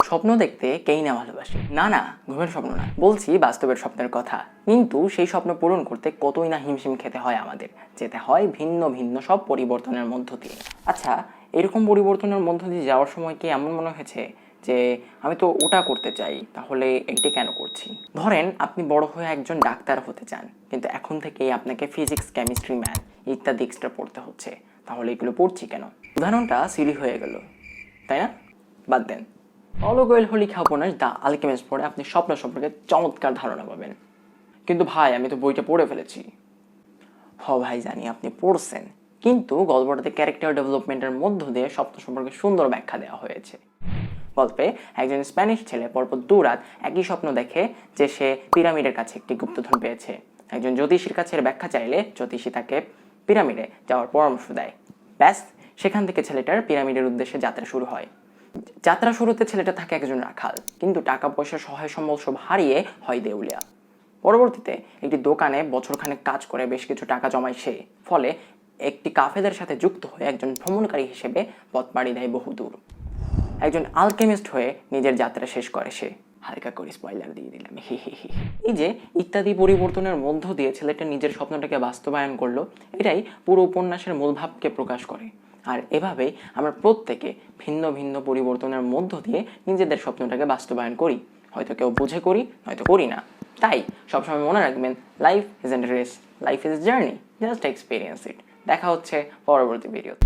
স্বপ্ন দেখতে কেই না ভালোবাসে? না, ঘুমের স্বপ্ন না, বলছি বাস্তবের স্বপ্নের কথা। কিন্তু সেই স্বপ্ন পূরণ করতে কতই না হিমশিম খেতে হয় আমাদের, যেতে হয় ভিন্ন ভিন্ন সব পরিবর্তনের মধ্য দিয়ে। আচ্ছা, এরকম পরিবর্তনের মধ্য দিয়ে যাওয়ার সময় কি এমন মনে হয়েছে যে আমি তো ওটা করতে চাই, তাহলে এইটা কেন করছি? ধরেন আপনি বড় হয়ে একজন ডাক্তার হতে চান, কিন্তু এখন থেকেই আপনাকে ফিজিক্স, কেমিস্ট্রি, ম্যাথ ইত্যাদি এক্সট্রা পড়তে হচ্ছে। তাহলে এগুলো পড়ছি কেন? উদাহরণটা সিলি হয়ে গেল, তাই না? বাদ দেন। paulo coelho লেখা উপন্যাস দ্য আলকেমিস্ট পড়ে আপনি স্বপ্ন সম্পর্কে চমৎকার ধারণা পাবেন। কিন্তু ভাই, আমি তো বইটা পড়ে ফেলেছি। ভাই জানি আপনি পড়ছেন, কিন্তু গল্পটাতে ক্যারেক্টার ডেভেলপমেন্টের মধ্য দিয়ে স্বপ্ন সম্পর্কে সুন্দর ব্যাখ্যা দেওয়া হয়েছে। গল্পে একজন স্প্যানিশ ছেলে পরপর 2 রাত একই স্বপ্ন দেখে যে সে পিরামিডের কাছে একটি গুপ্তধন পেয়েছে। একজন জ্যোতিষীর কাছে ব্যাখ্যা চাইলে জ্যোতিষী তাকে পিরামিডে যাওয়ার পরামর্শ দেয়। ব্যাস, সেখান থেকে ছেলেটার পিরামিডের উদ্দেশ্যে যাত্রা শুরু হয়। যাত্রা শুরুতে ছেলেটা থাকে একজন রাখাল, কিন্তু টাকা পয়সা, সহায় সম্বল সব হারিয়ে হয় দেউলিয়া। পরবর্তীতে একটি দোকানে বছরখানেক কাজ করে বেশ কিছু টাকা জমায় সে। ফলে একটি কাফেদের সাথে যুক্ত হয়ে একজন ভ্রমণকারী হিসেবে পথ পাড়ি দেয় বহুদূর। একজন আলকেমিস্ট হয়ে নিজের যাত্রা শেষ করে সে। হালকা করে স্পয়লার দিয়ে দিলাম। এই যে ইত্যাদি পরিবর্তনের মধ্য দিয়ে ছেলেটা নিজের স্বপ্নটাকে বাস্তবায়ন করলো, এটাই পুরো উপন্যাসের মূল ভাবকে প্রকাশ করে। আর এভাবেই আমরা প্রত্যেকে ভিন্ন ভিন্ন পরিবর্তনের মধ্য দিয়ে নিজেদের স্বপ্নটাকে বাস্তবায়ন করি। হয়তো কেউ বুঝে করি, হয়তো করি না। তাই সবসময় মনে রাখবেন, life isn't a race, life is journey, just experience ইট। দেখা হচ্ছে পরবর্তী ভিডিওতে।